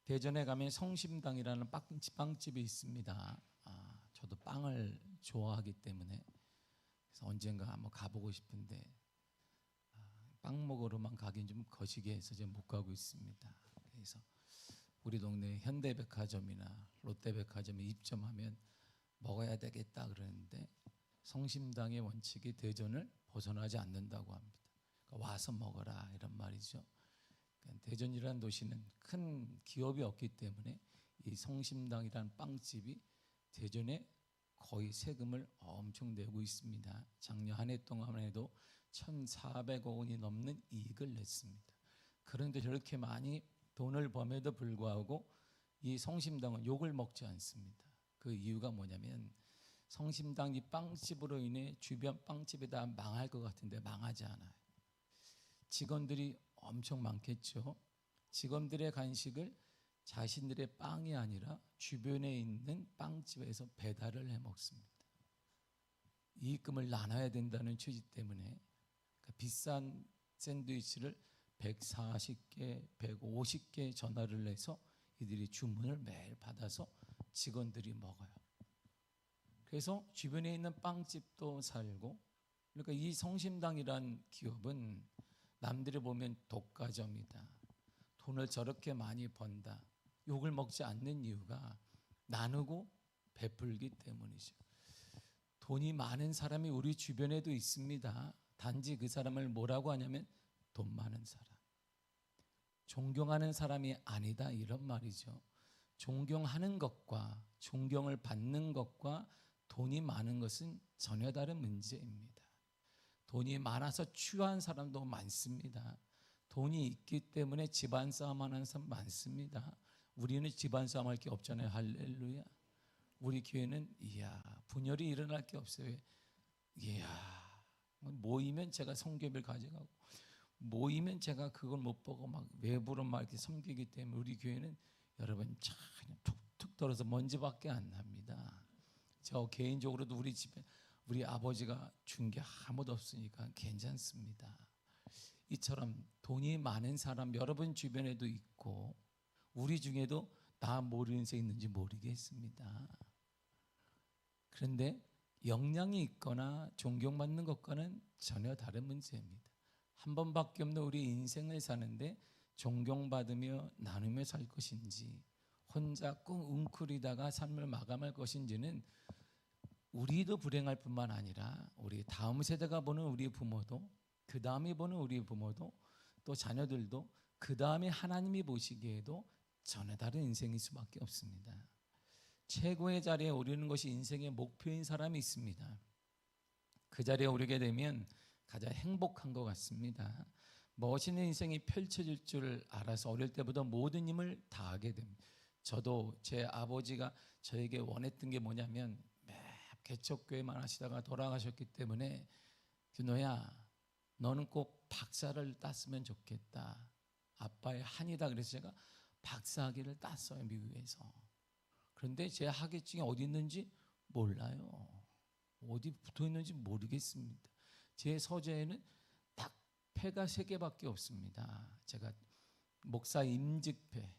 대전에 가면 성심당이라는 빵집이 있습니다. 저도 빵을 좋아하기 때문에 그래서 언젠가 한번 가보고 싶은데 빵 먹으러만 가긴 좀 거시기 해서 지금 못 가고 있습니다. 그래서 우리 동네 현대백화점이나 롯데백화점에 입점하면 먹어야 되겠다 그러는데 성심당의 원칙이 대전을 벗어나지 않는다고 합니다. 그러니까 와서 먹어라 이런 말이죠. 그러니까 대전이라는 도시는 큰 기업이 없기 때문에 이 성심당이라는 빵집이 대전에 거의 세금을 엄청 내고 있습니다. 작년 한 해 동안 해도 1,400억 원이 넘는 이익을 냈습니다. 그런데 저렇게 많이 돈을 범에도 불구하고 이 성심당은 욕을 먹지 않습니다. 그 이유가 뭐냐면 성심당 이 빵집으로 인해 주변 빵집이 다 망할 것 같은데 망하지 않아요. 직원들이 엄청 많겠죠. 직원들의 간식을 자신들의 빵이 아니라 주변에 있는 빵집에서 배달을 해 먹습니다. 이익금을 나눠야 된다는 취지 때문에 비싼 샌드위치를 140개, 150개 전화를 해서 이들이 주문을 매일 받아서 직원들이 먹어요. 그래서 주변에 있는 빵집도 살고, 그러니까 이 성심당이란 기업은 남들이 보면 독과점이다, 돈을 저렇게 많이 번다, 욕을 먹지 않는 이유가 나누고 베풀기 때문이죠. 돈이 많은 사람이 우리 주변에도 있습니다. 단지 그 사람을 뭐라고 하냐면 돈 많은 사람, 존경하는 사람이 아니다 이런 말이죠. 존경하는 것과 존경을 받는 것과 돈이 많은 것은 전혀 다른 문제입니다. 돈이 많아서 취한 사람도 많습니다. 돈이 있기 때문에 집안 싸움 하는 사람 많습니다. 우리는 집안 싸움 할 게 없잖아요. 할렐루야. 우리 교회는 분열이 일어날 게 없어요. 모이면 제가 성교회를 가져가고 모이면 제가 그걸 못 보고 막 외부로 막 이렇게 섬기기 때문에 우리 교회는 여러분 참 그냥 툭툭 떨어서 먼지밖에 안 납니다. 저 개인적으로도 우리 집에 우리 아버지가 준 게 아무도 없으니까 괜찮습니다. 이처럼 돈이 많은 사람 여러분 주변에도 있고 우리 중에도 나 모르는 새 있는지 모르겠습니다. 그런데 역량이 있거나 존경받는 것과는 전혀 다른 문제입니다. 한 번밖에 없는 우리 인생을 사는데 존경받으며 나누며 살 것인지 혼자 꿍 웅크리다가 삶을 마감할 것인지는 우리도 불행할 뿐만 아니라 우리 다음 세대가 보는 우리 부모도 그 다음에 보는 우리 부모도 또 자녀들도 그 다음에 하나님이 보시기에도 전혀 다른 인생일 수밖에 없습니다. 최고의 자리에 오르는 것이 인생의 목표인 사람이 있습니다. 그 자리에 오르게 되면 가장 행복한 것 같습니다. 멋있는 인생이 펼쳐질 줄 알아서 어릴 때부터 모든 힘을 다하게 됩니다. 저도 제 아버지가 저에게 원했던 게 뭐냐면 개척교회만 하시다가 돌아가셨기 때문에 준호야 너는 꼭 박사를 땄으면 좋겠다. 아빠의 한이다. 그래서 제가 박사학위를 땄어요, 미국에서. 그런데 제 학위증이 어디 있는지 몰라요. 어디 붙어 있는지 모르겠습니다. 제 서재에는 딱 패가 3개밖에 없습니다. 제가 목사 임직패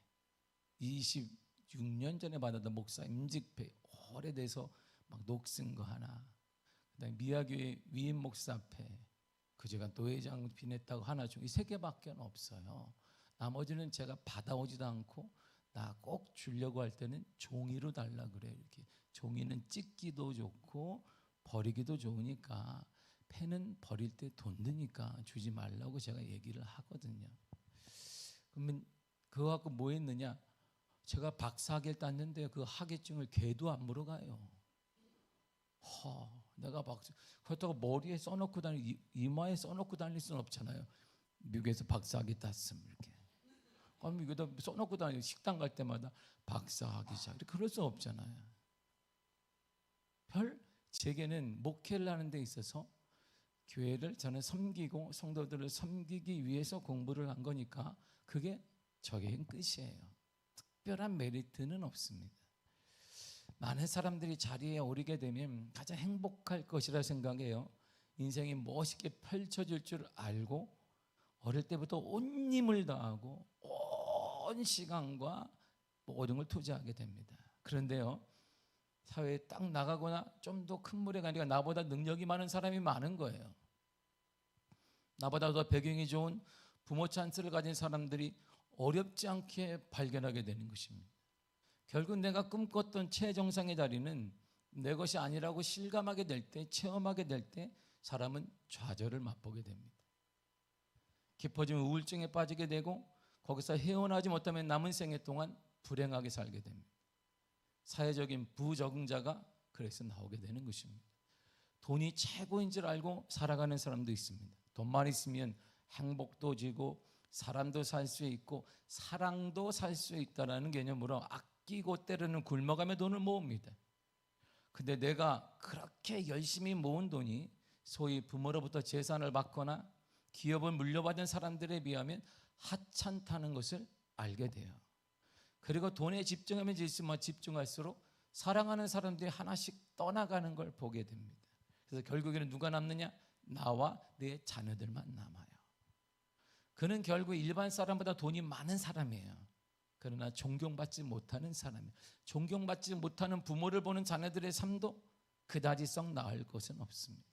26년 전에 받았던 목사 임직패 오래돼서 막 녹슨 거 하나, 그다음에 미아교회 위임 목사패 그 제가 노회장 비냈다고 하나 중 이 3개밖에 없어요. 나머지는 제가 받아오지도 않고 나 꼭 주려고 할 때는 종이로 달라 그래요. 이렇게 종이는 찍기도 좋고 버리기도 좋으니까 펜은 버릴 때 돈 드니까 주지 말라고 제가 얘기를 하거든요. 그러면 그거 갖고 뭐 했느냐? 제가 박사학위를 땄는데 그 학위증을 걔도 안 물어가요. 내가 박사 그렇다고 머리에 써놓고 이마에 써놓고 다닐 수는 없잖아요. 미국에서 박사학위 땄음 이렇게. 그럼 이거다 써놓고 다니고 식당 갈 때마다 박사학위자 이렇게 그럴 수 없잖아요. 제게는 목회를 하는 데 있어서 교회를 저는 섬기고 성도들을 섬기기 위해서 공부를 한 거니까 그게 저에겐 끝이에요. 특별한 메리트는 없습니다. 많은 사람들이 자리에 오르게 되면 가장 행복할 것이라 생각해요. 인생이 멋있게 펼쳐질 줄 알고 어릴 때부터 온 힘을 다하고 온 시간과 모든 걸 투자하게 됩니다. 그런데요, 사회에 딱 나가거나 좀 더 큰 물에 가니까 나보다 능력이 많은 사람이 많은 거예요. 나보다 더 배경이 좋은 부모 찬스를 가진 사람들이 어렵지 않게 발견하게 되는 것입니다. 결국 내가 꿈꿨던 최정상의 자리는 내 것이 아니라고 실감하게 될 때, 체험하게 될 때 사람은 좌절을 맛보게 됩니다. 깊어지면 우울증에 빠지게 되고 거기서 헤어나지 못하면 남은 생애 동안 불행하게 살게 됩니다. 사회적인 부적응자가 그래서 나오게 되는 것입니다. 돈이 최고인 줄 알고 살아가는 사람도 있습니다. 돈만 있으면 행복도 지고 사람도 살 수 있고 사랑도 살 수 있다는 개념으로 아끼고 때로는 굶어가며 돈을 모읍니다. 근데 내가 그렇게 열심히 모은 돈이 소위 부모로부터 재산을 받거나 기업을 물려받은 사람들에 비하면 하찮다는 것을 알게 돼요. 그리고 돈에 집중하면 집중할수록 사랑하는 사람들이 하나씩 떠나가는 걸 보게 됩니다. 그래서 결국에는 누가 남느냐? 나와 내 자녀들만 남아요. 그는 결국 일반 사람보다 돈이 많은 사람이에요. 그러나 존경받지 못하는 사람이에요. 존경받지 못하는 부모를 보는 자녀들의 삶도 그다지 썩 나을 것은 없습니다.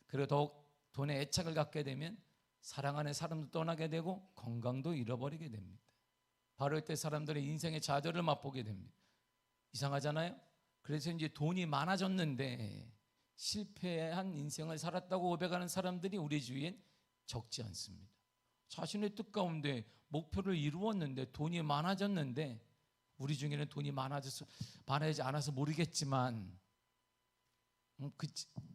그리고 더욱 돈에 애착을 갖게 되면 사랑하는 사람도 떠나게 되고 건강도 잃어버리게 됩니다. 바로 이때 사람들의 인생의 좌절을 맛보게 됩니다. 이상하잖아요? 그래서 이제 돈이 많아졌는데 실패한 인생을 살았다고 고백하는 사람들이 우리 주위엔 적지 않습니다. 자신의 뜻 가운데 목표를 이루었는데 돈이 많아졌는데, 우리 중에는 돈이 많아지지 않아서 모르겠지만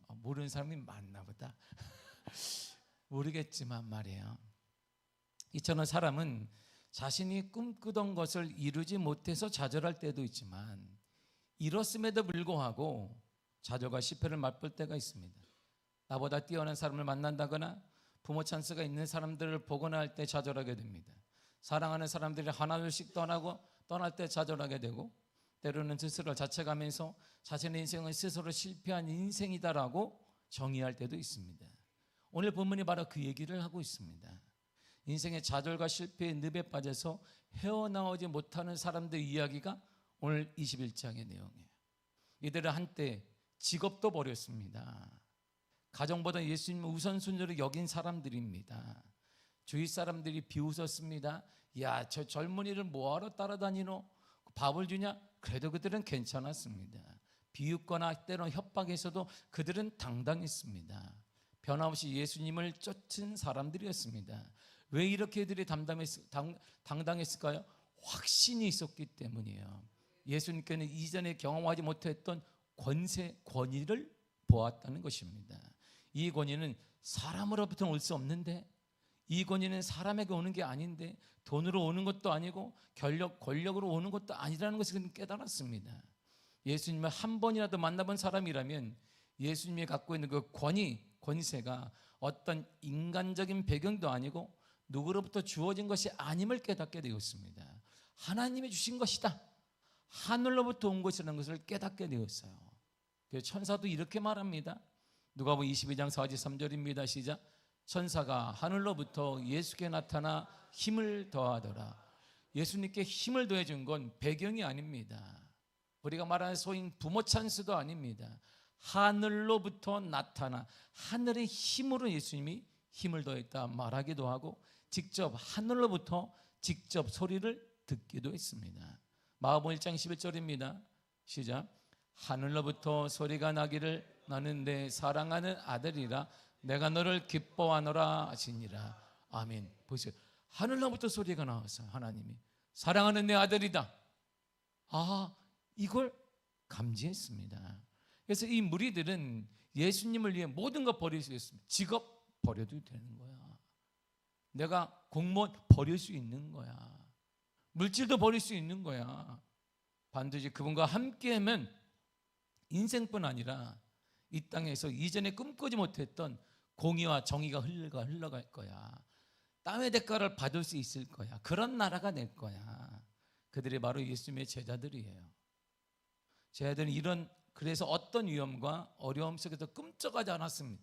모르는 사람이 많나 보다. 모르겠지만 말이에요. 이처럼 사람은 자신이 꿈꾸던 것을 이루지 못해서 좌절할 때도 있지만 이뤘음에도 불구하고 좌절과 실패를 맛볼 때가 있습니다. 나보다 뛰어난 사람을 만난다거나 부모 찬스가 있는 사람들을 보거나 할 때 좌절하게 됩니다. 사랑하는 사람들이 하나둘씩 떠날 때 좌절하게 되고, 때로는 스스로를 자책하면서 자신의 인생은 스스로 실패한 인생이다라고 정의할 때도 있습니다. 오늘 본문이 바로 그 얘기를 하고 있습니다. 인생의 좌절과 실패의 늪에 빠져서 헤어나오지 못하는 사람들의 이야기가 오늘 21장의 내용이에요. 이들은 한때 직업도 버렸습니다. 가정보다 예수님을 우선순위로 여긴 사람들입니다. 주위 사람들이 비웃었습니다. 야, 저 젊은이를 뭐하러 따라다니노? 밥을 주냐? 그래도 그들은 괜찮았습니다. 비웃거나 때로는 협박에서도 그들은 당당했습니다. 변함없이 예수님을 쫓은 사람들이었습니다. 왜 이렇게 그들이 당당했을까요? 확신이 있었기 때문이에요. 예수님께는 이전에 경험하지 못했던 권위를 보았다는 것입니다. 이 권위는 사람으로부터 올 수 없는데, 이 권위는 사람에게 오는 게 아닌데, 돈으로 오는 것도 아니고 권력으로 오는 것도 아니라는 것을 깨달았습니다. 예수님을 한 번이라도 만나본 사람이라면 예수님이 갖고 있는 그 권세가 어떤 인간적인 배경도 아니고 누구로부터 주어진 것이 아님을 깨닫게 되었습니다. 하나님이 주신 것이다, 하늘로부터 온 것이라는 것을 깨닫게 되었어요. 그래서 천사도 이렇게 말합니다. 누가복음 22장 4절 3절입니다. 시작. 천사가 하늘로부터 예수께 나타나 힘을 더하더라. 예수님께 힘을 더해준 건 배경이 아닙니다. 우리가 말하는 소위 부모 찬스도 아닙니다. 하늘로부터 나타나 하늘의 힘으로 예수님이 힘을 더했다 말하기도 하고, 직접 하늘로부터 직접 소리를 듣기도 했습니다. 마가복음 1장 11절입니다. 시작. 하늘로부터 소리가 나기를 나는 내 사랑하는 아들이라 내가 너를 기뻐하노라 하시니라. 아멘. 보세요. 하늘로부터 소리가 나와서 하나님이 사랑하는 내 아들이다. 이걸 감지했습니다. 그래서 이 무리들은 예수님을 위해 모든 것 버릴 수 있습니다. 직업 버려도 되는 거야. 내가 공무원 버릴 수 있는 거야. 물질도 버릴 수 있는 거야. 반드시 그분과 함께하면 인생뿐 아니라 이 땅에서 이전에 꿈꾸지 못했던 공의와 정의가 흘러갈 거야. 땀의 대가를 받을 수 있을 거야. 그런 나라가 될 거야. 그들이 바로 예수님의 제자들이에요. 제자들은 그래서 어떤 위험과 어려움 속에서 꿈쩍하지 않았습니다.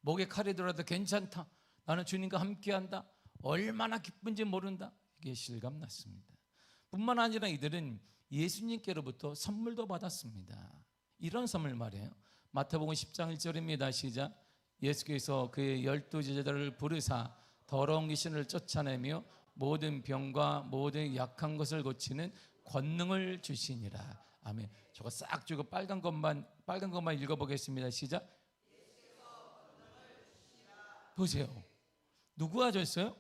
목에 칼이 들어도 괜찮다, 나는 주님과 함께한다, 얼마나 기쁜지 모른다, 이게 실감났습니다. 뿐만 아니라 이들은 예수님께로부터 선물도 받았습니다. 이런 선물 말이에요. 마태복음 10장 1절입니다. 시작. 예수께서 그의 12제자들을 부르사 더러운 귀신을 쫓아내며 모든 병과 모든 약한 것을 고치는 권능을 주시니라. 아멘. 저거 싹 주고 빨간 것만 읽어보겠습니다. 시작. 보세요. 누구가 줬어요?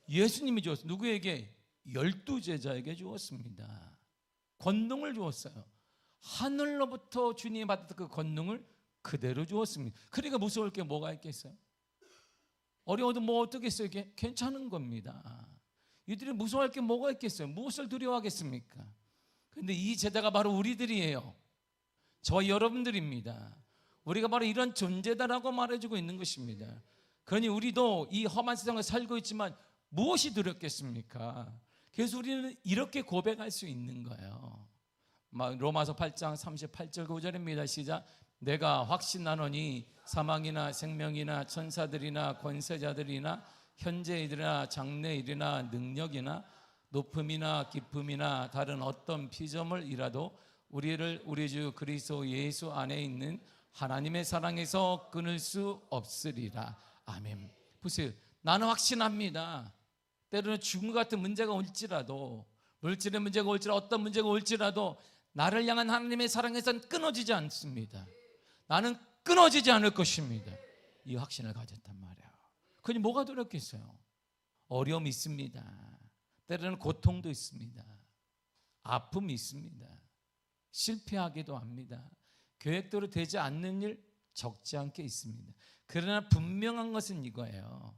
예수님이 주었어요. 누구에게? 12제자에게 주었습니다. 권능을 주었어요. 하늘로부터 주님이 받았던 그 권능을 그대로 주었습니다. 그러니까 무서울 게 뭐가 있겠어요? 어려워도 뭐 어떻겠어요? 이게 괜찮은 겁니다. 이들이 무서워할 게 뭐가 있겠어요? 무엇을 두려워하겠습니까? 그런데 이 제자가 바로 우리들이에요. 저와 여러분들입니다. 우리가 바로 이런 존재다라고 말해주고 있는 것입니다. 그러니 우리도 이 험한 세상을 살고 있지만 무엇이 두렵겠습니까? 그래서 우리는 이렇게 고백할 수 있는 거예요. 로마서 8장 38절 9절입니다. 시작. 내가 확신하노니 사망이나 생명이나 천사들이나 권세자들이나 현재일이나 장래일이나 능력이나 높음이나 깊음이나 다른 어떤 피조물이라도 우리를 우리 주 그리스도 예수 안에 있는 하나님의 사랑에서 끊을 수 없으리라. 아멘. 보세요. 나는 확신합니다. 때로는 죽음 같은 문제가 올지라도, 물질의 문제가 올지라도, 어떤 문제가 올지라도 나를 향한 하나님의 사랑에서는 끊어지지 않습니다. 나는 끊어지지 않을 것입니다. 이 확신을 가졌단 말이에요. 그니 뭐가 두렵겠어요? 어려움이 있습니다. 때로는 고통도 있습니다. 아픔이 있습니다. 실패하기도 합니다. 계획대로 되지 않는 일 적지 않게 있습니다. 그러나 분명한 것은 이거예요.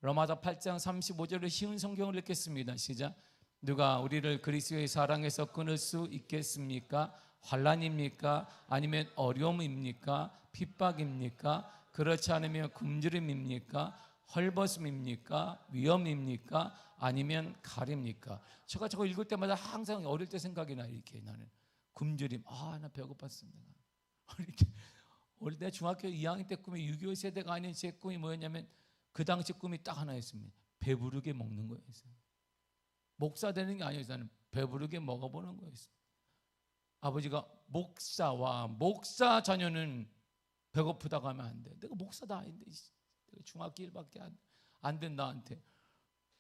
로마서 8장 35절의 쉬운 성경을 읽겠습니다. 시작. 누가 우리를 그리스도의 사랑에서 끊을 수 있겠습니까? 환난입니까? 아니면 어려움입니까? 핍박입니까? 그렇지 않으면 굶주림입니까? 헐벗음입니까? 위험입니까? 아니면 가립니까? 제가 저거 읽을 때마다 항상 어릴 때 생각이 나요. 이렇게 나는 굶주림, 나 배고팠습니다. 어릴 때 중학교 2학년 때 꿈이 6.25 세대가 아닌 제 꿈이 뭐였냐면 그 당시 꿈이 딱 하나였습니다. 배부르게 먹는 거였어요. 목사 되는 게 아니었어요. 나는 배부르게 먹어보는 거였어요. 아버지가 목사와 목사 자녀는 배고프다고 하면 안 돼. 내가 목사도 아닌데 내가 중학교 1밖에 안 된 나한테,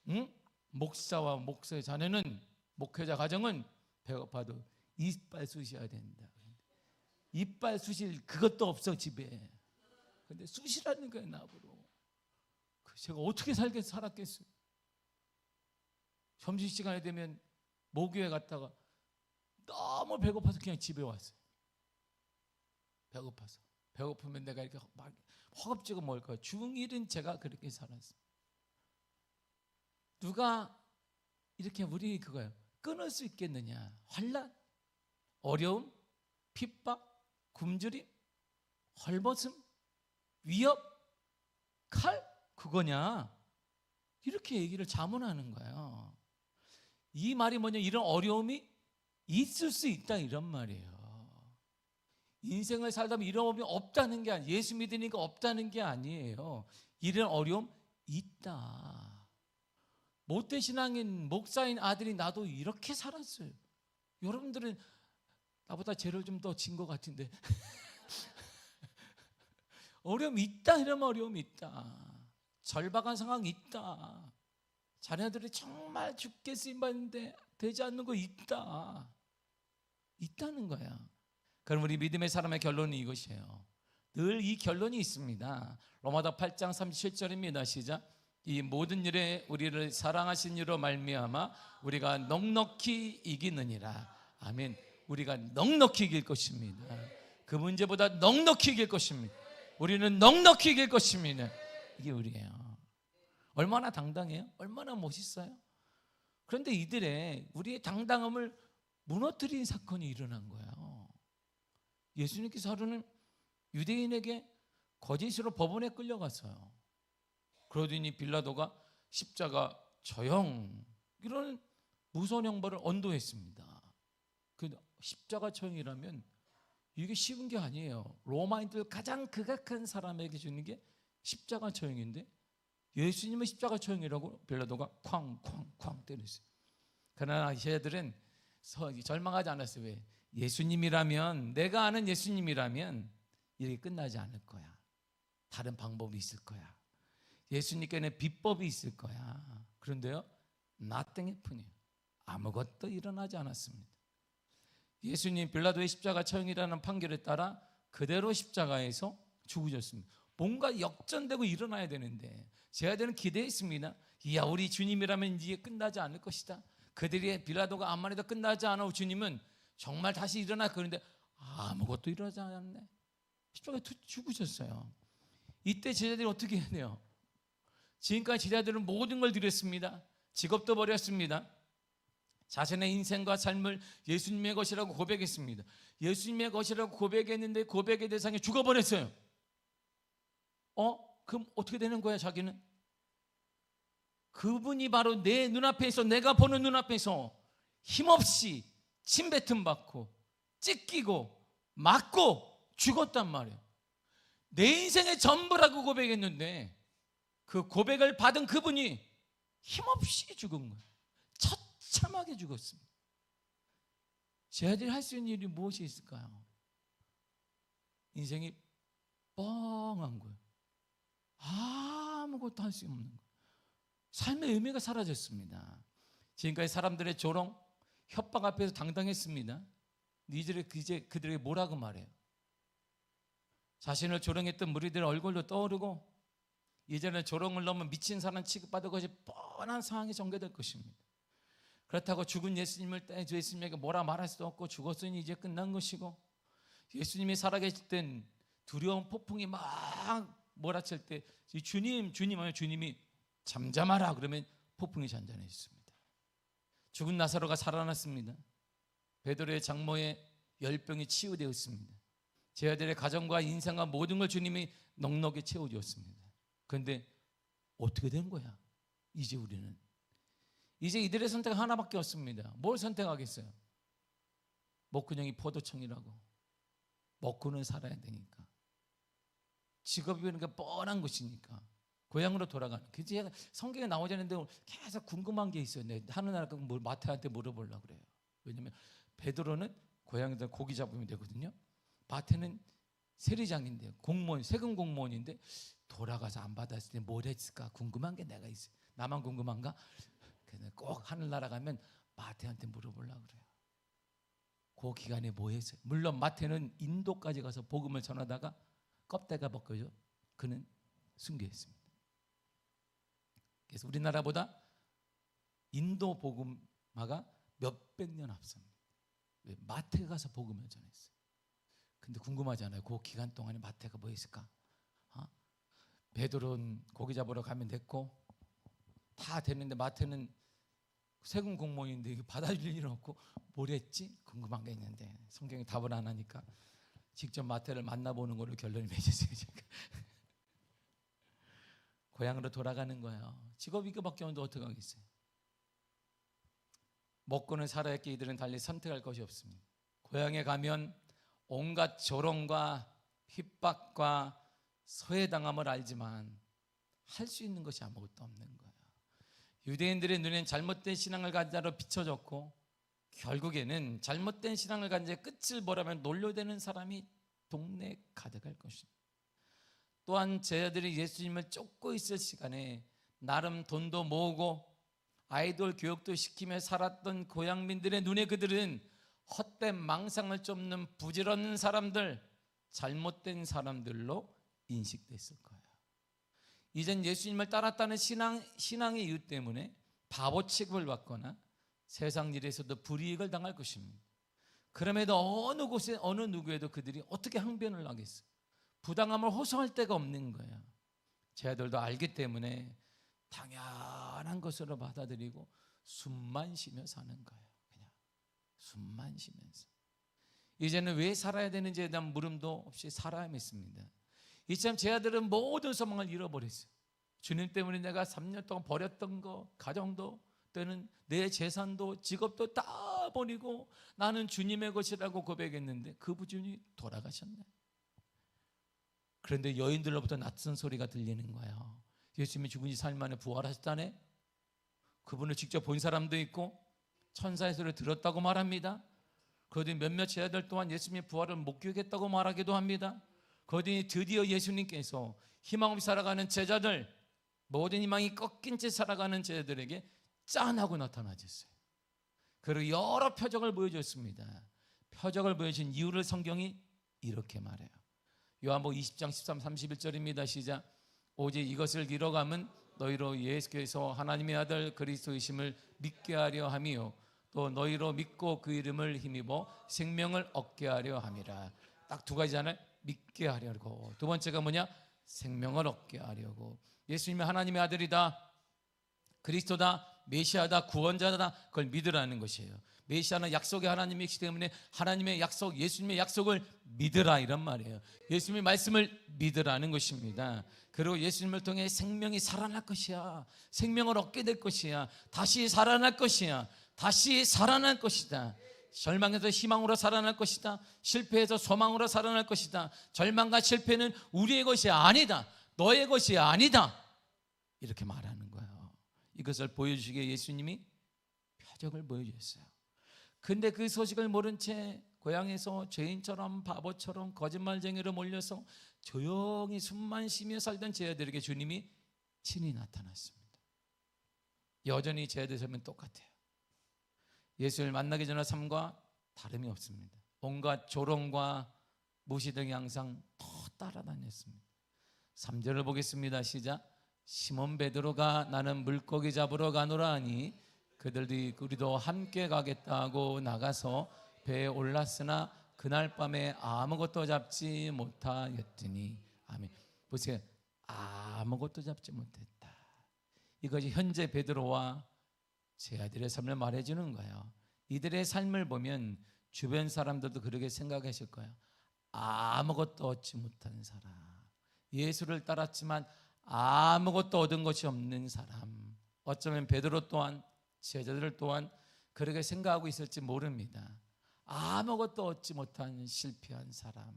응? 목사와 목사의 자녀는, 목회자 가정은 배고파도 이빨 쑤셔야 된다. 이빨 쑤실 그것도 없어 집에. 근데 쑤시라는 거예요 나보고. 제가 어떻게 살았겠어요? 점심시간이 되면 모교에 갔다가 너무 배고파서 그냥 집에 왔어요. 배고파서. 배고프면 내가 이렇게 막 허겁지겁 먹을 거예요. 중1은 제가 그렇게 살았어요. 누가 이렇게 우리 그거예요. 끊을 수 있겠느냐? 환난, 어려움, 핍박, 굶주림, 헐벗음, 위협, 칼? 그거냐? 이렇게 얘기를 자문하는 거예요. 이 말이 뭐냐? 이런 어려움이 있을 수 있다 이런 말이에요. 인생을 살다 보면 이런 어려움이 없다는 게 아니에요. 예수 믿으니까 없다는 게 아니에요. 이런 어려움 있다. 모태신앙인 목사인 아들이 나도 이렇게 살았어요. 여러분들은 나보다 죄를 좀 더 진 것 같은데 어려움이 있다. 이런 어려움이 있다. 절박한 상황이 있다. 자녀들이 정말 죽게 쓰임받는데 되지 않는 거 있다는 거야. 그럼 우리 믿음의 사람의 결론은 이것이에요. 늘 이 결론이 있습니다. 로마서 8장 37절입니다. 시작. 이 모든 일에 우리를 사랑하신 이로 말미암아 우리가 넉넉히 이기느니라. 아멘. 우리가 넉넉히 이길 것입니다. 그 문제보다 넉넉히 이길 것입니다. 우리는 넉넉히 이길 것입니다. 이게 우리예요. 얼마나 당당해요? 얼마나 멋있어요? 그런데 우리의 당당함을 무너뜨린 사건이 일어난 거예요. 예수님께서 하루는 유대인에게 거짓으로 법원에 끌려갔어요. 그러더니 빌라도가 십자가 처형, 이런 무서운 형벌을 언도했습니다. 그 십자가 처형이라면 이게 쉬운 게 아니에요. 로마인들 가장 극악한 사람에게 주는 게 십자가 처형인데 예수님은 십자가 처형이라고 빌라도가 쾅쾅쾅 때렸어요. 그러나 제자들은 절망하지 않았어요. 왜? 예수님이라면, 내가 아는 예수님이라면 이렇게 끝나지 않을 거야. 다른 방법이 있을 거야. 예수님께는 비법이 있을 거야. 그런데요, nothing happened. 아무것도 일어나지 않았습니다. 예수님 빌라도의 십자가 처형이라는 판결에 따라 그대로 십자가에서 죽으셨습니다. 뭔가 역전되고 일어나야 되는데 제자들은 기대했습니다. 이야, 우리 주님이라면 이제 끝나지 않을 것이다. 그들의 빌라도가 아무 말해도 끝나지 않아. 주님은 정말 다시 일어나. 그런데 아무것도 일어나지 않았네. 십자가에 죽으셨어요. 이때 제자들이 어떻게 해야 돼요? 지금까지 제자들은 모든 걸 드렸습니다. 직업도 버렸습니다. 자신의 인생과 삶을 예수님의 것이라고 고백했습니다. 예수님의 것이라고 고백했는데 고백의 대상이 죽어버렸어요. 그럼 어떻게 되는 거야? 자기는 그분이 바로 내 눈앞에서, 내가 보는 눈앞에서 힘없이 침뱉음 받고 찢기고 맞고 죽었단 말이에요. 내 인생의 전부라고 고백했는데 그 고백을 받은 그분이 힘없이 죽은 거예요. 처참하게 죽었습니다. 제자들이 할 수 있는 일이 무엇이 있을까요? 인생이 뻥한 거예요. 아무것도 할 수 없는 거예요. 삶의 의미가 사라졌습니다. 지금까지 사람들의 조롱, 협박 앞에서 당당했습니다. 이제 그들에게 뭐라고 말해요? 자신을 조롱했던 무리들의 얼굴도 떠오르고 이제는 조롱을 넘은 미친 사람 취급받을 것이 뻔한 상황이 전개될 것입니다. 그렇다고 죽은 예수님에게 뭐라 말할 수도 없고 죽었으니 이제 끝난 것이고, 예수님이 살아계실 땐 두려운 폭풍이 막 몰아칠 때 주님이 잠잠하라 그러면 폭풍이 잔잔해졌습니다. 죽은 나사로가 살아났습니다. 베드로의 장모의 열병이 치유되었습니다. 제자들의 가정과 인생과 모든 걸 주님이 넉넉히 채워주었습니다. 그런데 어떻게 된 거야? 이제 우리는 이들의 선택은 하나밖에 없습니다. 뭘 선택하겠어요? 목구멍이 포도청이라고. 먹고는 살아야 되니까. 직업이 그러니까 뻔한 것이니까 고향으로 돌아가는. 그래서 성경에 나오지 않는데 계속 궁금한 게 있어요. 하느나라 마태한테 물어보려고 그래요. 왜냐하면 베드로는 고향에서 고기 잡으면 되거든요. 마태는 세리장인데 공무원, 세금 공무원인데 돌아가서 안 받았을 때 뭘 했을까 궁금한 게 내가 있어요. 나만 궁금한가? 그래서 꼭 하늘나라 가면 마태한테 물어보려고 그래요. 그 기간에 뭐 했어요? 물론 마태는 인도까지 가서 복음을 전하다가 껍데가 벗겨져 그는 순교했습니다. 그래서 우리나라보다 인도 복음화가 몇백 년 앞섭니다. 왜? 마태가 가서 복음을 전했어요. 근데 궁금하잖아요. 그 기간 동안에 마태가 뭐 했을까? 베드로는 고기 잡으러 가면 됐고 다 됐는데 마태는 세금 공무원인데 이거 받아줄 일은 없고 뭘 했지? 궁금한 게 있는데 성경이 답을 안 하니까 직접 마태를 만나보는 걸로 결론을 맺었어요. 고향으로 돌아가는 거예요. 직업이 이거밖에 없는데 어떻게 하겠어요? 먹고는 살아야 할 이들은 달리 선택할 것이 없습니다. 고향에 가면 온갖 조롱과 핍박과 소외당함을 알지만 할 수 있는 것이 아무것도 없는 거예요. 유대인들의 눈엔 잘못된 신앙을 가진 자로 비춰졌고 결국에는 잘못된 신앙을 가진 자의 끝을 보라면 놀려대는 사람이 동네에 가득할 것입니다. 또한 제자들이 예수님을 쫓고 있을 시간에 나름 돈도 모으고 아이돌 교육도 시키며 살았던 고향민들의 눈에 그들은 헛된 망상을 쫓는 부질없는 사람들, 잘못된 사람들로 인식됐을 거예요. 이젠 예수님을 따랐다는 신앙의 이유 때문에 바보 취급을 받거나 세상 일에서도 불이익을 당할 것입니다. 그럼에도 어느 곳에 어느 누구에도 그들이 어떻게 항변을 하겠어요? 부당함을 호소할 데가 없는 거예요. 제자들도 알기 때문에 당연한 것으로 받아들이고 숨만 쉬며 사는 거예요. 그냥 숨만 쉬면서 이제는 왜 살아야 되는지에 대한 물음도 없이 살아야 했습니다. 이처럼 제자들은 모든 소망을 잃어버렸어요. 주님 때문에 내가 3년 동안 버렸던 거, 가정도 또는 내 재산도 직업도 다 버리고 나는 주님의 것이라고 고백했는데 그 분이 돌아가셨네. 그런데 여인들로부터 낯선 소리가 들리는 거예요. 예수님이 죽은 지 4일 만에 부활하셨다네. 그분을 직접 본 사람도 있고 천사의 소리를 들었다고 말합니다. 그러더니 몇몇 제자들 또한 예수님의 부활을 목격했다고 말하기도 합니다. 그러더니 드디어 예수님께서 희망 없이 살아가는 제자들, 모든 희망이 꺾인 채 살아가는 제자들에게 짠하고 나타나셨어요. 그리고 여러 표적을 보여줬습니다. 표적을 보여준 이유를 성경이 이렇게 말해요. 요한복음 20장 13, 31절입니다. 시작. 오직 이것을 이뤄감은 너희로 예수께서 하나님의 아들 그리스도이심을 믿게 하려 함이요 또 너희로 믿고 그 이름을 힘입어 생명을 얻게 하려 함이라. 딱 두 가지잖아요. 믿게 하려고. 두 번째가 뭐냐? 생명을 얻게 하려고. 예수님이 하나님의 아들이다, 그리스도다, 메시아다, 구원자다, 그걸 믿으라는 것이에요. 메시아는 약속의 하나님이시기 때문에 하나님의 약속, 예수님의 약속을 믿으라 이런 말이에요. 예수님의 말씀을 믿으라는 것입니다. 그리고 예수님을 통해 생명이 살아날 것이야. 생명을 얻게 될 것이야. 다시 살아날 것이야. 다시 살아날 것이다. 절망에서 희망으로 살아날 것이다. 실패에서 소망으로 살아날 것이다. 절망과 실패는 우리의 것이 아니다. 너의 것이 아니다. 이렇게 말하는 거예요. 이것을 보여주시기에 예수님이 표적을 보여주셨어요. 근데 그 소식을 모른 채 고향에서 죄인처럼 바보처럼 거짓말쟁이로 몰려서 조용히 숨만 쉬며 살던 제자들에게 주님이 친히 나타났습니다. 여전히 제자들 삶은 똑같아요. 예수를 만나기 전의 삶과 다름이 없습니다. 온갖 조롱과 무시 등이 항상 더 따라다녔습니다. 3절을 보겠습니다. 시작. 시몬 베드로가 나는 물고기 잡으러 가노라 하니 그들이 우리도 함께 가겠다고 나가서 배에 올랐으나 그날 밤에 아무것도 잡지 못하였더니. 아멘. 보세요. 아무것도 잡지 못했다. 이것이 현재 베드로와 제자들의 삶을 말해주는 거예요. 이들의 삶을 보면 주변 사람들도 그렇게 생각하실 거예요. 아무것도 얻지 못한 사람, 예수를 따랐지만 아무것도 얻은 것이 없는 사람. 어쩌면 베드로 또한 제자들 또한 그렇게 생각하고 있을지 모릅니다. 아무것도 얻지 못한 실패한 사람,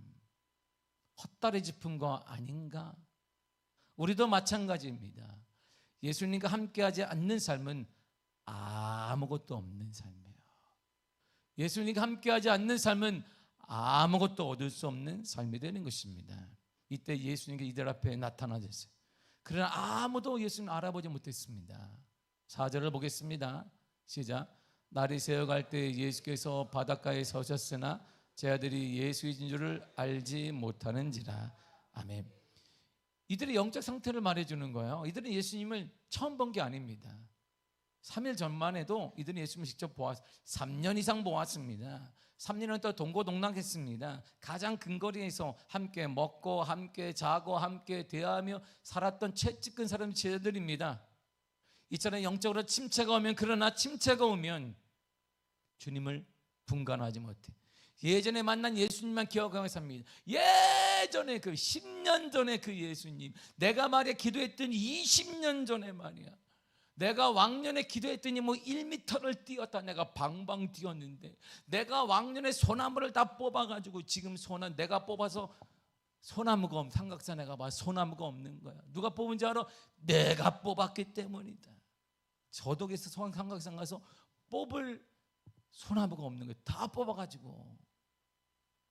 헛다리 짚은 거 아닌가? 우리도 마찬가지입니다. 예수님과 함께하지 않는 삶은 아무것도 없는 삶이에요. 예수님과 함께하지 않는 삶은 아무것도 얻을 수 없는 삶이 되는 것입니다. 이때 예수님께 이들 앞에 나타나셨어요. 그러나 아무도 예수님 알아보지 못했습니다. 4절을 보겠습니다. 시작. 날이 새어갈 때 예수께서 바닷가에 서셨으나 제자들이 예수이신 줄을 알지 못하는지라. 아멘. 이들의 영적 상태를 말해주는 거예요. 이들은 예수님을 처음 본 게 아닙니다. 3일 전만 해도 이들은 예수님을 직접 보았어요. 3년 이상 보았습니다. 3년은 또 동고동락했습니다. 가장 근거리에서 함께 먹고 함께 자고 함께 대화하며 살았던 채찍근 사람이 제자들입니다. 이처럼 영적으로 침체가 오면, 그러나 침체가 오면 주님을 분간하지 못해. 예전에 만난 예수님만 기억하고 삽니다. 예전에 그 10년 전에 그 예수님, 내가 말이야 기도했던 20년 전에 말이야, 내가 왕년에 기도했더니 뭐 1m를 뛰었다, 내가 방방 뛰었는데, 내가 왕년에 소나무를 다 뽑아가지고 지금 내가 뽑아서 소나무가 삼각산에 봐 소나무가 없는 거야. 누가 뽑은지 알아? 내가 뽑았기 때문이다. 저독에서 삼각산 가서 뽑을 소나무가 없는 거야. 다 뽑아가지고.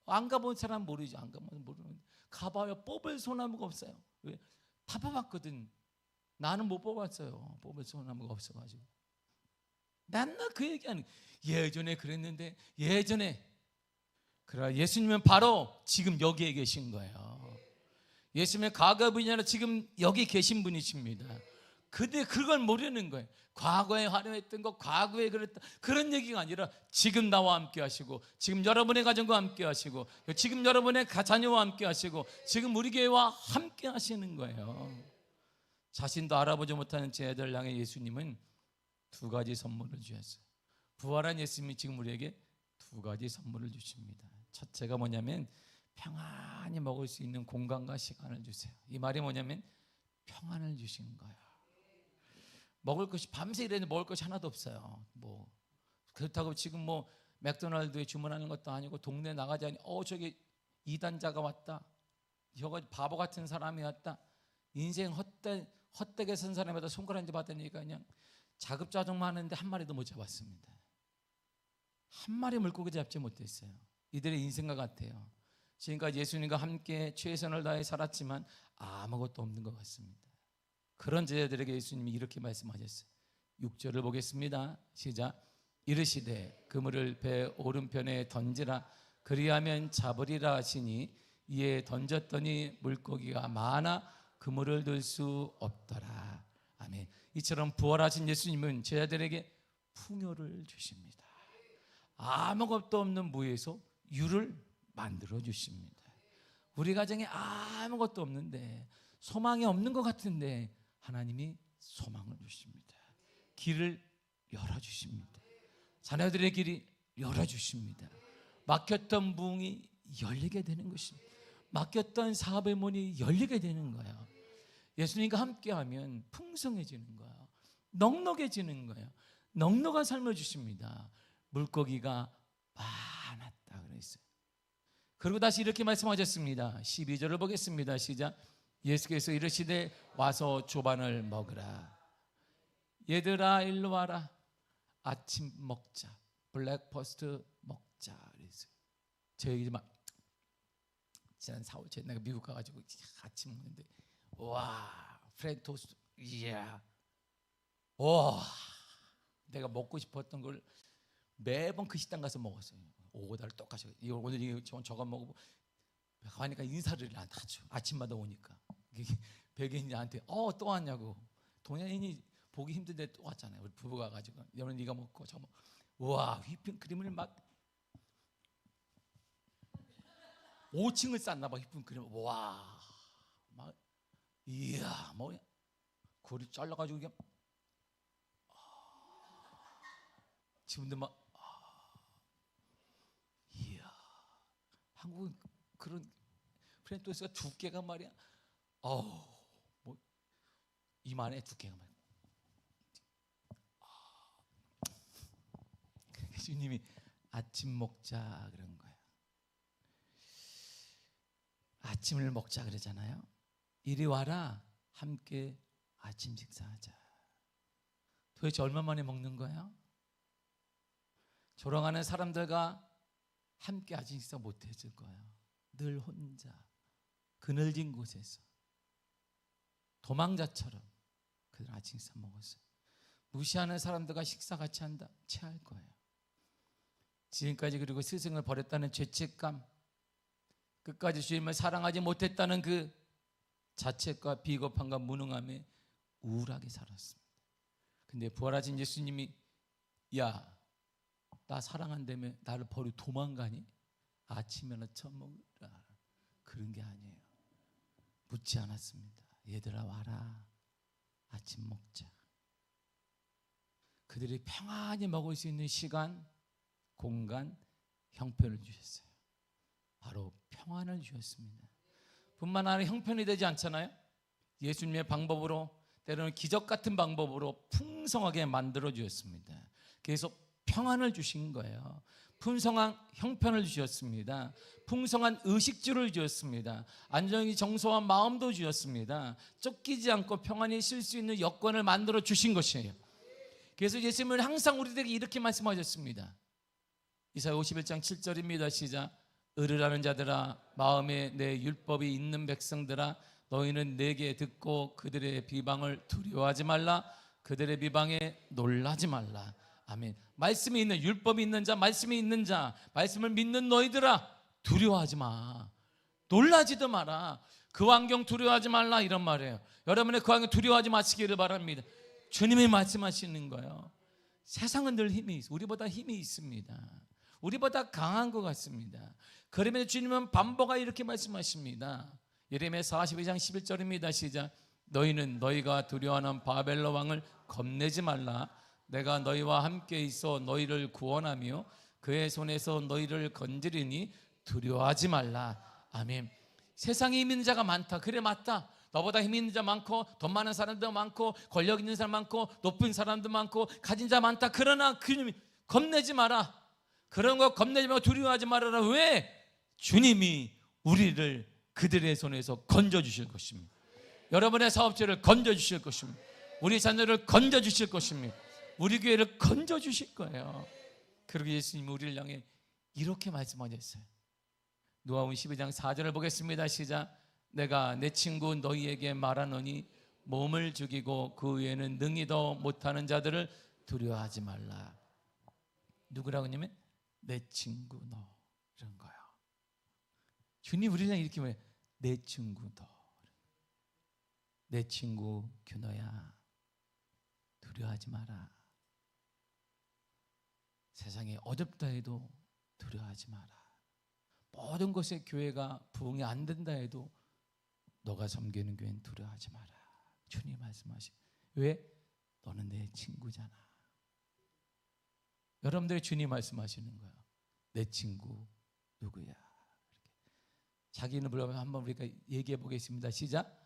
안 가본 사람 모르죠. 안 가본 모르는데 가봐요. 뽑을 소나무가 없어요. 왜? 다 뽑았거든. 나는 못 뽑았어요. 뽑을 소나무가 없어가지고. 맨날 그 얘기하는, 예전에 그랬는데, 예전에. 그러나 예수님은 바로 지금 여기에 계신 거예요. 예수님의 과거 분이 아니라 지금 여기 계신 분이십니다. 근데 그걸 모르는 거예요. 과거에 화려했던 것, 과거에 그랬다, 그런 얘기가 아니라 지금 나와 함께 하시고, 지금 여러분의 가정과 함께 하시고, 지금 여러분의 자녀와 함께 하시고, 지금 우리 교회와 함께 하시는 거예요. 자신도 알아보지 못하는 제자들 향해 예수님은 두 가지 선물을 주셨어요. 부활한 예수님이 지금 우리에게 두 가지 선물을 주십니다. 첫째가 뭐냐면 평안히 먹을 수 있는 공간과 시간을 주세요. 이 말이 뭐냐면 평안을 주신 거예요. 먹을 것이, 밤새 일했는데 먹을 것이 하나도 없어요. 뭐 그렇다고 지금 뭐 맥도날드에 주문하는 것도 아니고 동네 나가자니 저기 이단자가 왔다, 저거 바보 같은 사람이 왔다, 인생 헛되게 산 사람에다 손가락질 받으니까 그냥 자급자족만 하는데 한 마리도 못 잡았습니다. 한 마리 물고기 잡지 못했어요. 이들의 인생과 같아요. 지금까지 예수님과 함께 최선을 다해 살았지만 아무것도 없는 것 같습니다. 그런 제자들에게 예수님이 이렇게 말씀하셨어요. 6절을 보겠습니다. 시작. 이르시되 그물을 배 오른편에 던지라 그리하면 잡으리라 하시니 이에 던졌더니 물고기가 많아 그물을 들 수 없더라. 아멘. 이처럼 부활하신 예수님은 제자들에게 풍요를 주십니다. 아무것도 없는 무에서 유를 만들어 주십니다. 우리 가정에 아무것도 없는데, 소망이 없는 것 같은데 하나님이 소망을 주십니다. 길을 열어주십니다. 자녀들의 길이 열어주십니다. 막혔던 문이 열리게 되는 것입니다. 막혔던 사업의 문이 열리게 되는 거예요. 예수님과 함께하면 풍성해지는 거예요. 넉넉해지는 거예요. 넉넉한 삶을 주십니다. 물고기가 많았다 그랬어요. 그리고 다시 이렇게 말씀하셨습니다. 12절을 보겠습니다. 시작. 예수께서 이르시되 와서 조반을 먹으라. 얘들아 일로 와라. 아침 먹자. 블랙퍼스트 먹자 그랬어요. 저희 막 지난 4월 전에 내가 미국 가가지고 아침 먹는데 와 프렌치 토스트 이야 와 내가 먹고 싶었던 걸 매번 그 식당 가서 먹었어요. 오다를 똑같이 이거 오늘 이거 저거 먹고 가니까 인사를 나한테 하죠. 아침마다 오니까 백인이 나한테 또 왔냐고. 동양인이 보기 힘든데 또 왔잖아요. 우리 부부가 가지고 여러분 네가 먹고 저 와 휘핑크림을 막 5층을 쌌나 봐. 휘핑크림 와 막 이야 뭐야 고리 잘라가지고 그냥 지금도 막 이야 한국은 그런 프렌토스가 두께가 말이야 뭐 이만해 두께가 말이야. 주님이 아침 먹자 그런 거예요. 아침을 먹자 그러잖아요. 이리 와라 함께 아침 식사하자. 도대체 얼마 만에 먹는 거예요? 졸아가는 사람들과 함께 아침 식사 못 해줄 거예요. 늘 혼자 그늘진 곳에서 도망자처럼 그들 아침 식사 먹었어요. 무시하는 사람들과 식사 같이 한다 체할 거예요. 지금까지 그리고 스승을 버렸다는 죄책감, 끝까지 주님을 사랑하지 못했다는 그 자책과 비겁함과 무능함에 우울하게 살았습니다. 근데 부활하신 예수님이 야, 나 사랑한다며 나를 버리고 도망가니? 아침에나 처먹으라. 그런 게 아니에요. 묻지 않았습니다. 얘들아 와라. 아침 먹자. 그들이 평안히 먹을 수 있는 시간, 공간, 형편을 주셨어요. 바로 평안을 주셨습니다. 뿐만 아니라 형편이 되지 않잖아요. 예수님의 방법으로 때로는 기적 같은 방법으로 풍성하게 만들어 주셨습니다. 그래서 평안을 주신 거예요. 풍성한 형편을 주셨습니다. 풍성한 의식주를 주셨습니다. 안정이 정서와 마음도 주셨습니다. 쫓기지 않고 평안히 쉴 수 있는 여건을 만들어 주신 것이에요. 그래서 예수님은 항상 우리들에게 이렇게 말씀하셨습니다. 이사야 51장 7절입니다. 시작. 의르라는 자들아 마음에 내 율법이 있는 백성들아 너희는 내게 듣고 그들의 비방을 두려워하지 말라. 그들의 비방에 놀라지 말라. 아멘. 말씀이 있는 율법이 있는 자, 말씀이 있는 자, 말씀을 믿는 너희들아 두려워하지 마. 놀라지도 마라. 그 환경 두려워하지 말라 이런 말이에요. 여러분의 그 환경 두려워하지 마시기를 바랍니다. 주님이 말씀하시는 거예요. 세상은 늘 힘이 있어. 우리보다 힘이 있습니다. 우리보다 강한 것 같습니다. 그러면 주님은 반복하여 이렇게 말씀하십니다. 예레미야 42장 11절입니다. 시작. 너희는 너희가 두려워하는 바벨론 왕을 겁내지 말라. 내가 너희와 함께 있어 너희를 구원하며 그의 손에서 너희를 건지리니 두려워하지 말라. 아멘. 세상에 힘 있는 자가 많다. 그래 맞다. 너보다 힘 있는 자 많고 돈 많은 사람도 많고 권력 있는 사람 많고 높은 사람도 많고 가진 자 많다. 그러나 주님이 겁내지 마라. 그런 거 겁내지 말고 두려워하지 말아라. 왜? 주님이 우리를 그들의 손에서 건져주실 것입니다. 여러분의 사업체를 건져주실 것입니다. 우리 자녀를 건져주실 것입니다. 우리 교회를 건져주실 거예요. 그리고 예수님이 우리를 향해 이렇게 말씀하셨어요. 누가복음 12장 4절을 보겠습니다. 시작. 내가 내 친구 너희에게 말하노니 몸을 죽이고 그 외에는 능히 더 못하는 자들을 두려워하지 말라. 누구라고 하냐면 내 친구 너, 이런 거예요. 주님 우리랑 이렇게 말해요. 내 친구 너, 내 친구 규너야, 두려워하지 마라. 세상에 어렵다 해도 두려워하지 마라. 모든 것에 교회가 부흥이 안 된다 해도 너가 섬기는 교회는 두려워하지 마라. 주님 말씀하시고. 왜? 너는 내 친구잖아. 여러분들의 주님 말씀하시는 거예요. 내 친구 누구야? 이렇게. 자기 이름을 불러서 한번 우리가 얘기해 보겠습니다. 시작.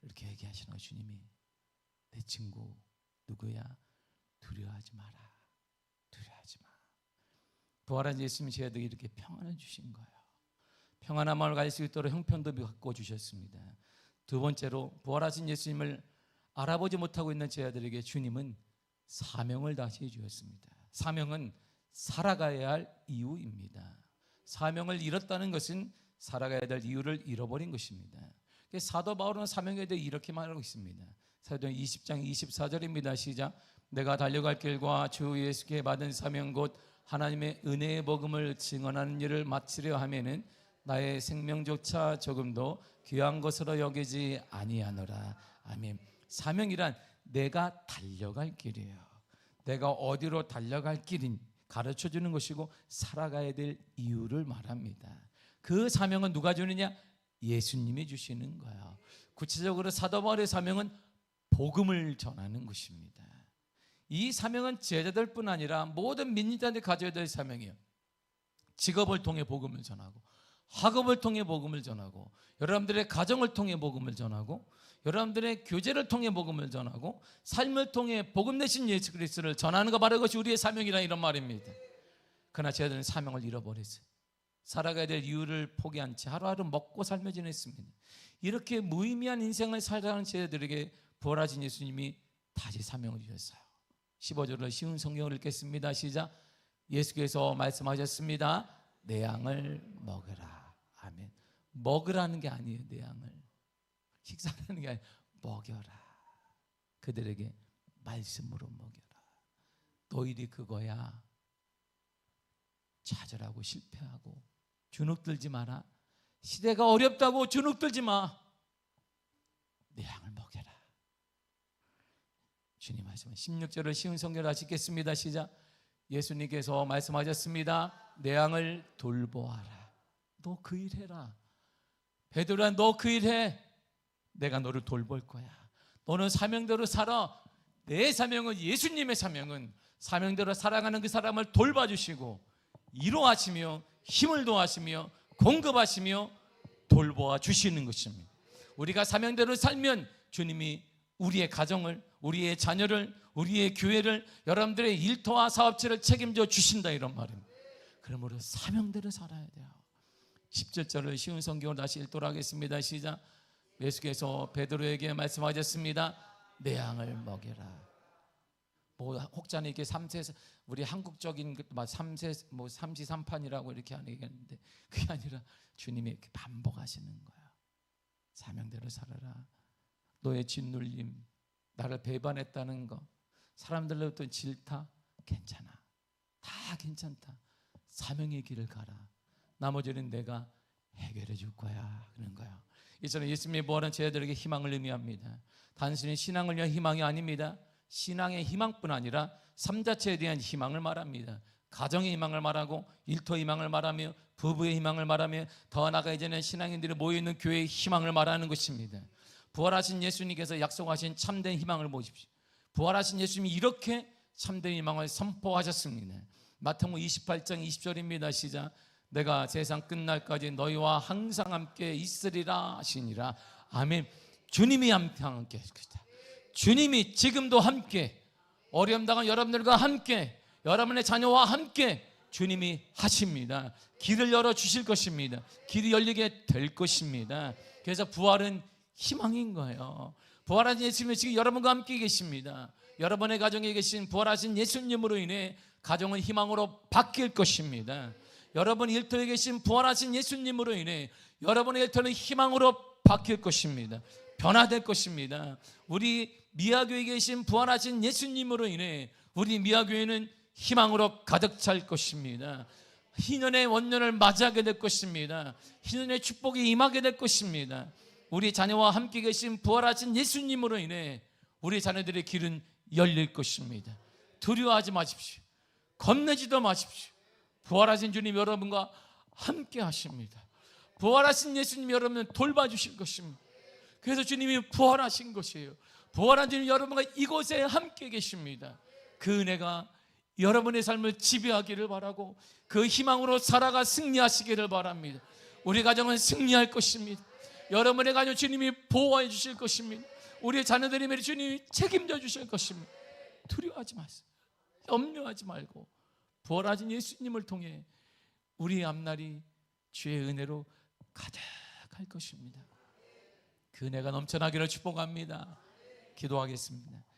이렇게 얘기하시는 거예요. 주님이 내 친구 누구야? 두려워하지 마라. 두려워하지 마. 부활한 예수님이 저희에게 이렇게 평안을 주신 거예요. 평안한 마음을 가질 수 있도록 형편도 갖고 주셨습니다. 두 번째로 부활하신 예수님을 알아보지 못하고 있는 저희들에게 주님은 사명을 다시 주셨습니다. 사명은 살아가야 할 이유입니다. 사명을 잃었다는 것은 살아가야 될 이유를 잃어버린 것입니다. 사도 바울은 사명에 대해 이렇게 말하고 있습니다. 사도행 20장 24절입니다. 시작. 내가 달려갈 길과 주 예수께 받은 사명 곧 하나님의 은혜의 복음을 증언하는 일을 마치려 하면은 나의 생명조차 조금도 귀한 것으로 여기지 아니하노라. 아멘. 사명이란 내가 달려갈 길이에요. 내가 어디로 달려갈 길인 가르쳐주는 것이고 살아가야 될 이유를 말합니다. 그 사명은 누가 주느냐? 예수님이 주시는 거예요. 구체적으로 사도 바울의 사명은 복음을 전하는 것입니다. 이 사명은 제자들뿐 아니라 모든 민니자들이 가져야 될 사명이에요. 직업을 통해 복음을 전하고, 학업을 통해 복음을 전하고, 여러분들의 가정을 통해 복음을 전하고, 여러분들의 교제를 통해 복음을 전하고, 삶을 통해 복음 되신 예수 그리스도를 전하는 것, 바로 그것이 우리의 사명이라 이런 말입니다. 그러나 제자들은 사명을 잃어버렸어요. 살아가야 될 이유를 포기한 채 하루하루 먹고 살며 지냈습니다. 이렇게 무의미한 인생을 살아가는 제자들에게 부활하신 예수님이 다시 사명을 주셨어요. 15절로 쉬운 성경을 읽겠습니다. 시작. 예수께서 말씀하셨습니다. 내 양을 먹으라. 아멘. 먹으라는 게 아니에요. 내 양을 식사하는 게 아니에요. 먹여라. 그들에게 말씀으로 먹여라. 너희들이 그거야. 좌절하고 실패하고 주눅들지 마라. 시대가 어렵다고 주눅들지 마. 내 양을 먹여라. 주님 말씀은 16절을 쉬운 성경을 다시 읽겠습니다. 시작. 예수님께서 말씀하셨습니다. 내 양을 돌보아라. 너 그 일 해라. 베드로야, 너 그 일 해. 내가 너를 돌볼 거야. 너는 사명대로 살아. 내 사명은, 예수님의 사명은 사명대로 살아가는 그 사람을 돌봐주시고 위로하시며 힘을 도하시며 공급하시며 돌보아 주시는 것입니다. 우리가 사명대로 살면 주님이 우리의 가정을, 우리의 자녀를, 우리의 교회를, 여러분들의 일터와 사업체를 책임져 주신다 이런 말입니다. 그러므로 사명대로 살아야 돼요. 17절을 쉬운 성경으로 다시 읽도록 하겠습니다. 시작. 예수께서 베드로에게 말씀하셨습니다. 내 양을 먹여라. 뭐 혹자는 이렇게 삼세, 우리 한국적인 삼세 뭐 삼시삼판이라고 이렇게 하는 얘기했는데 그게 아니라 주님이 이렇게 반복하시는 거예요. 사명대로 살아라. 너의 짓눌림, 나를 배반했다는 거, 사람들로부터 질타, 괜찮아. 다 괜찮다. 사명의 길을 가라. 나머지는 내가 해결해 줄 거야. 그런 거예요. 이처럼 예수님의 부활은 저희들에게 희망을 의미합니다. 단순히 신앙을 위한 희망이 아닙니다. 신앙의 희망뿐 아니라 삶 자체에 대한 희망을 말합니다. 가정의 희망을 말하고, 일터의 희망을 말하며, 부부의 희망을 말하며, 더 나아가 이제는 신앙인들이 모여있는 교회의 희망을 말하는 것입니다. 부활하신 예수님께서 약속하신 참된 희망을 보십시오. 부활하신 예수님이 이렇게 참된 희망을 선포하셨습니다. 마태복음 28장 20절입니다. 시작. 내가 세상 끝날까지 너희와 항상 함께 있으리라 하시니라. 아멘. 주님이 함께 하십니다. 주님이 지금도 함께, 어려움 당한 여러분들과 함께, 여러분의 자녀와 함께 주님이 하십니다. 길을 열어주실 것입니다. 길이 열리게 될 것입니다. 그래서 부활은 희망인 거예요. 부활한 예수님이 지금 여러분과 함께 계십니다. 여러분의 가정에 계신 부활하신 예수님으로 인해 가정은 희망으로 바뀔 것입니다. 여러분 일터에 계신 부활하신 예수님으로 인해 여러분의 일터는 희망으로 바뀔 것입니다. 변화될 것입니다. 우리 미아교회에 계신 부활하신 예수님으로 인해 우리 미아교회는 희망으로 가득 찰 것입니다. 희년의 원년을 맞이하게 될 것입니다. 희년의 축복이 임하게 될 것입니다. 우리 자녀와 함께 계신 부활하신 예수님으로 인해 우리 자녀들의 길은 열릴 것입니다. 두려워하지 마십시오. 겁내지도 마십시오. 부활하신 주님 여러분과 함께 하십니다. 부활하신 예수님 여러분을 돌봐주실 것입니다. 그래서 주님이 부활하신 것이에요. 부활한 주님 여러분과 이곳에 함께 계십니다. 그 은혜가 여러분의 삶을 지배하기를 바라고 그 희망으로 살아가 승리하시기를 바랍니다. 우리 가정은 승리할 것입니다. 여러분의 가정 주님이 보호해 주실 것입니다. 우리 자녀들이 매일 주님이 책임져 주실 것입니다. 두려워하지 마세요. 염려하지 말고 부활하신 예수님을 통해 우리의 앞날이 주의 은혜로 가득할 것입니다. 그 은혜가 넘쳐나기를 축복합니다. 기도하겠습니다.